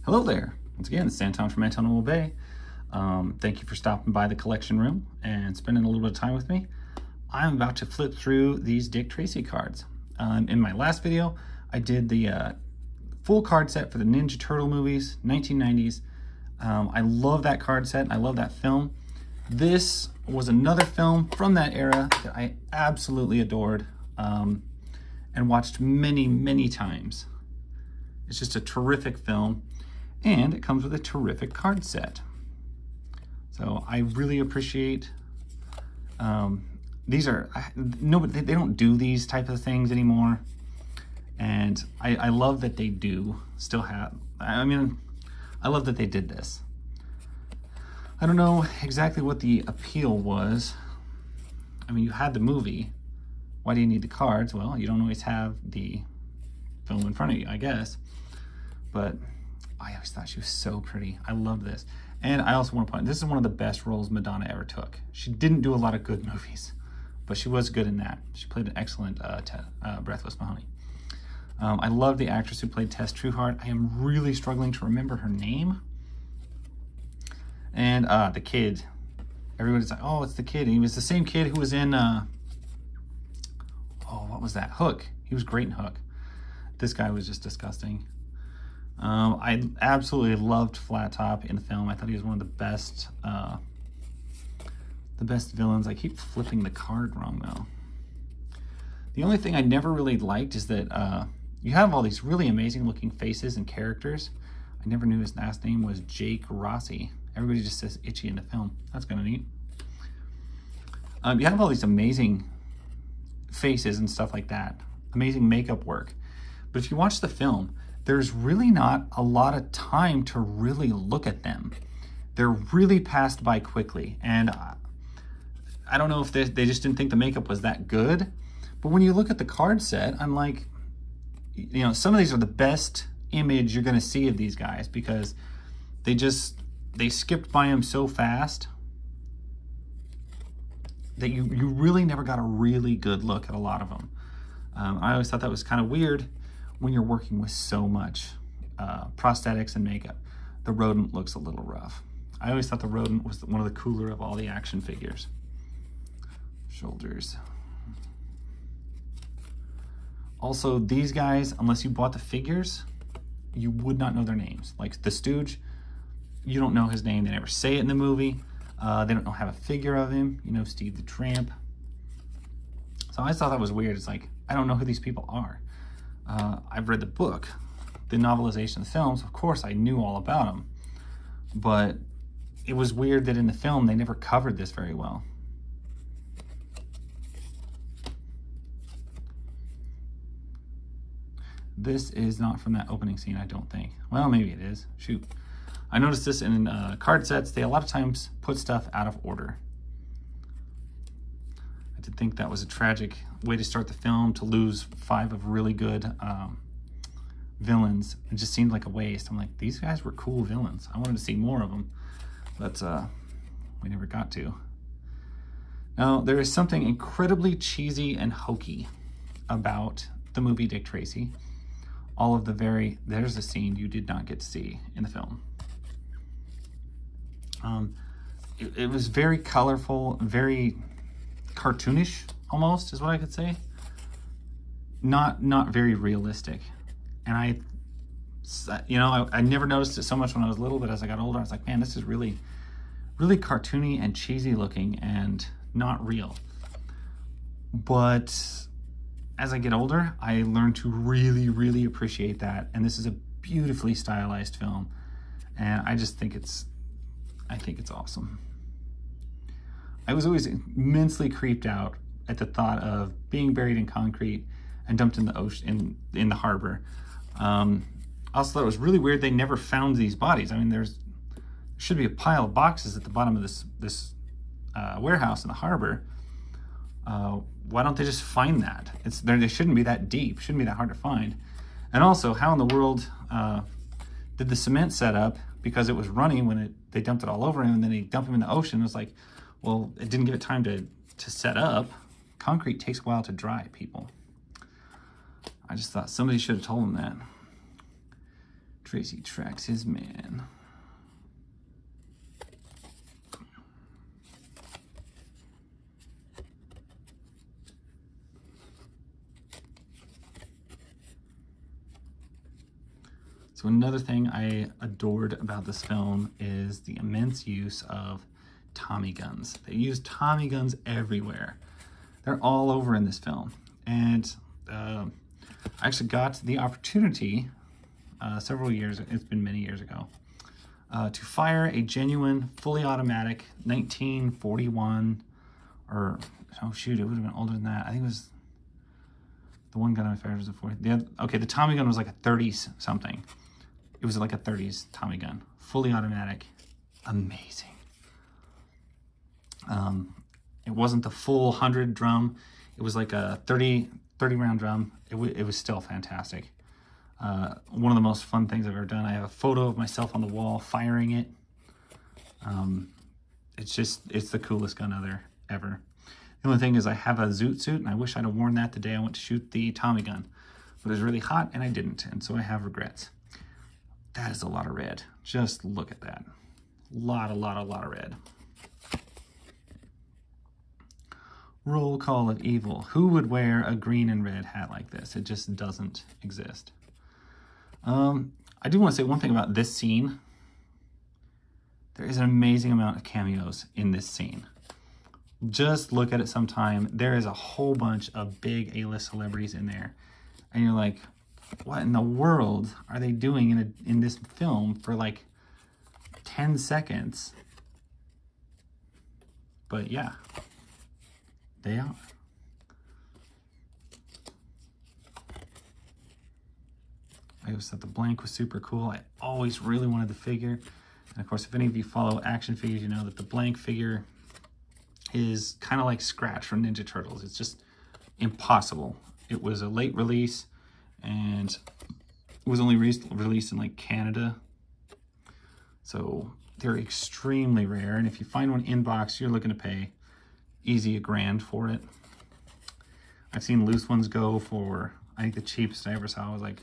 Hello there. Once again, it's Santon from Antonio Bay. Thank you for stopping by the collection room and spending a little bit of time with me. I'm about to flip through these Dick Tracy cards. In my last video, I did the full card set for the Ninja Turtle movies, 1990s. I love that card set. I love that film. This was another film from that era that I absolutely adored and watched many, many times. It's just a terrific film, and it comes with a terrific card set. So I really appreciate these are they don't do these type of things anymore, and I love that they do still have. I mean, I love that they did this. I don't know exactly what the appeal was. I mean, you had the movie. Why do you need the cards? Well, you don't always have the film in front of you, I guess. But I always thought she was so pretty. I love this. And I also want to point out, this is one of the best roles Madonna ever took. She didn't do a lot of good movies, but she was good in that. She played an excellent Breathless Mahoney. I love the actress who played Tess Trueheart. I am really struggling to remember her name. And the kid. Everybody's like, oh, it's the kid. And he was the same kid who was in, oh, what was that? Hook. He was great in Hook. This guy was just disgusting. I absolutely loved Flat Top in the film. I thought he was one of the best villains. I keep flipping the card wrong though. The only thing I never really liked is that you have all these really amazing looking faces and characters. I never knew his last name was Jake Rossi. Everybody just says Itchy in the film. That's kind of neat. You have all these amazing faces and stuff like that. Amazing makeup work. But if you watch the film, there's really not a lot of time to really look at them. They're really passed by quickly. And I don't know if they just didn't think the makeup was that good. But when you look at the card set, I'm like, you know, some of these are the best image you're going to see of these guys because they skipped by them so fast that you really never got a really good look at a lot of them. I always thought that was kind of weird when you're working with so much prosthetics and makeup. The rodent looks a little rough. I always thought the rodent was one of the cooler of all the action figures. Shoulders. Also, these guys, unless you bought the figures, you would not know their names. Like the Stooge, you don't know his name. They never say it in the movie. They don't have a figure of him. You know, Steve the Tramp. So I thought that was weird. It's like, I don't know who these people are. I've read the book, the novelization of the films. Of course, I knew all about them. But it was weird that in the film, they never covered this very well. This is not from that opening scene, I don't think. Well, maybe it is. Shoot. I noticed this in card sets. They a lot of times put stuff out of order. I did think that was a tragic way to start the film, to lose 5 of really good villains. It just seemed like a waste. I'm like, these guys were cool villains. I wanted to see more of them, but we never got to. Now, there is something incredibly cheesy and hokey about the movie Dick Tracy. All of the there's a scene you did not get to see in the film. It was very colorful, very cartoonish, almost, is what I could say. Not very realistic. And I never noticed it so much when I was little, but as I got older, I was like, man, this is really, really cartoony and cheesy looking and not real. But as I get older, I learned to really, really appreciate that. And this is a beautifully stylized film. And I just think it's awesome. I was always immensely creeped out at the thought of being buried in concrete and dumped in the ocean, in the harbor. I also thought it was really weird they never found these bodies. I mean, there should be a pile of boxes at the bottom of this warehouse in the harbor. Why don't they just find that? They shouldn't be that deep, shouldn't be that hard to find. And also, how in the world did the cement set up? Because it was running when they dumped it all over him, and then they dumped him in the ocean. It was like, well, it didn't give it time to set up. Concrete takes a while to dry, people. I just thought somebody should have told him that. Tracy tracks his man. So another thing I adored about this film is the immense use of Tommy guns. They use Tommy guns everywhere. They're all over in this film. And I actually got the opportunity several years, it's been many years ago, to fire a genuine, fully automatic 1941, or, oh shoot, it would have been older than that. I think it was, the one gun I fired was a 40. Okay, the Tommy gun was like a 30s something. It was like a 30s Tommy gun, fully automatic, amazing. It wasn't the full 100 drum. It was like a 30 round drum. It was still fantastic. One of the most fun things I've ever done. I have a photo of myself on the wall firing it. It's the coolest gun ever. The only thing is I have a zoot suit, and I wish I'd have worn that the day I went to shoot the Tommy gun. But it was really hot, and I didn't, and so I have regrets. That is a lot of red. Just look at that. Lot of red. Roll call of evil. Who would wear a green and red hat like this? It just doesn't exist. I do want to say one thing about this scene. There is an amazing amount of cameos in this scene. Just look at it sometime. There is a whole bunch of big A-list celebrities in there. And you're like, what in the world are they doing in this film for like 10 seconds? But yeah, they are. I always thought the blank was super cool. I always really wanted the figure. And of course, if any of you follow action figures, you know that the blank figure is kind of like Scratch from Ninja Turtles. It's just impossible. It was a late release, and it was only released in like Canada. So they're extremely rare. And if you find one in box, you're looking to pay easy $1,000 for it. I've seen loose ones go for, I think the cheapest I ever saw was like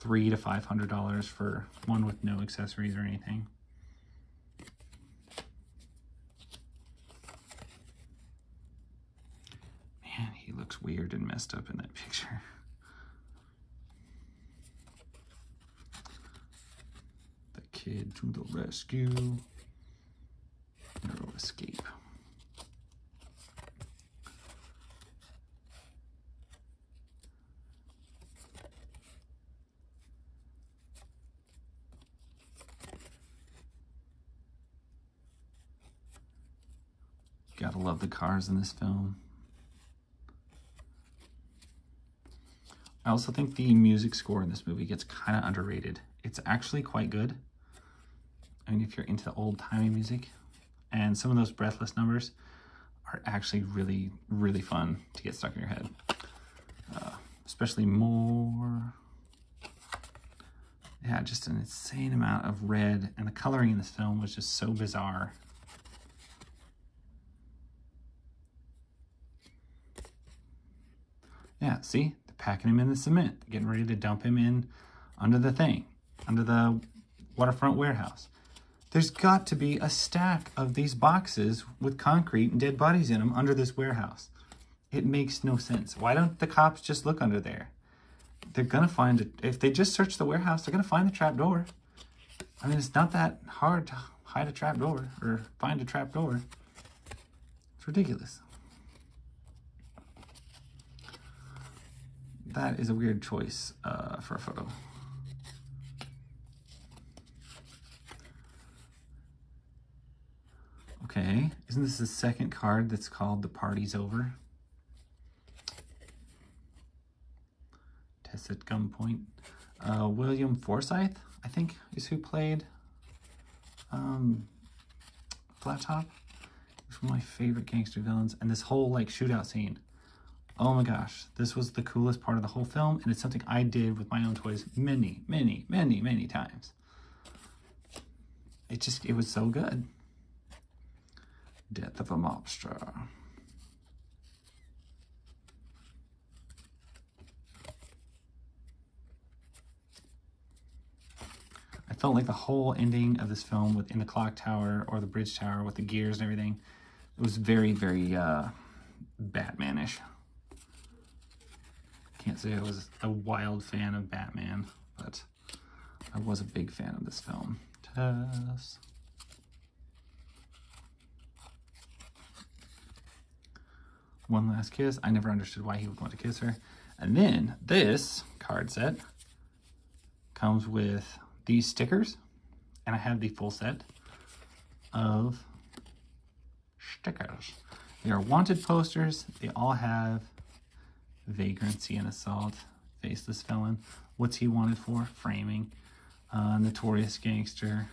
$300 to $500 for one with no accessories or anything. Man, he looks weird and messed up in that picture. The kid to the rescue. Narrow escape. Gotta love the cars in this film. I also think the music score in this movie gets kind of underrated. It's actually quite good. I mean, if you're into old-timey music, and some of those breathless numbers are actually really, really fun to get stuck in your head. Especially more. Yeah, just an insane amount of red, and the coloring in this film was just so bizarre. Yeah, see? They're packing him in the cement, getting ready to dump him in under the thing, under the waterfront warehouse. There's got to be a stack of these boxes with concrete and dead bodies in them under this warehouse. It makes no sense. Why don't the cops just look under there? They're gonna find it. If they just search the warehouse, they're gonna find the trap door. I mean, it's not that hard to hide a trap door or find a trap door. It's ridiculous. That is a weird choice for a photo. Okay, isn't this the second card that's called The Party's Over? Test at gunpoint. William Forsythe, I think, is who played Flat Top. He's one of my favorite gangster villains. And this whole like shootout scene. Oh my gosh, this was the coolest part of the whole film, and it's something I did with my own toys many, many, many, many times. It was so good. Death of a Mobster. felt like the whole ending of this film within the clock tower or the bridge tower with the gears and everything, it was very, very Batman-ish. Can't say I was a wild fan of Batman, but I was a big fan of this film. Tess. One last kiss. I never understood why he would want to kiss her. And then this card set comes with these stickers, and I have the full set of stickers. They are wanted posters. They all have vagrancy and assault, faceless felon, what's he wanted for, framing, notorious gangster,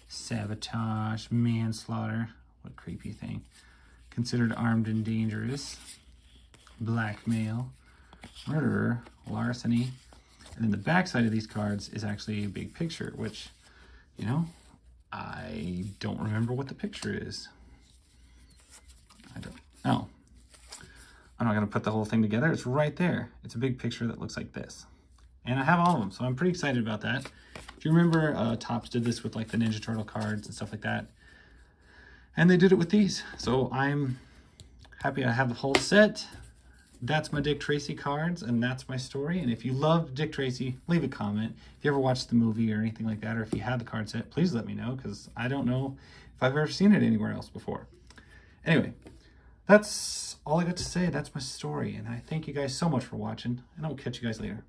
sabotage, manslaughter, what creepy thing, considered armed and dangerous, blackmail, murderer, larceny. And then the back side of these cards is actually a big picture, which, you know, I don't remember what the picture is. I don't know. I'm not going to put the whole thing together. It's right there. It's a big picture that looks like this. And I have all of them, so I'm pretty excited about that. If you remember, Topps did this with like the Ninja Turtle cards and stuff like that. And they did it with these. So I'm happy I have the whole set. That's my Dick Tracy cards, and that's my story. And if you love Dick Tracy, leave a comment. If you ever watched the movie or anything like that, or if you had the card set, please let me know, because I don't know if I've ever seen it anywhere else before. Anyway, that's all I got to say. That's my story, and I thank you guys so much for watching, and I'll catch you guys later.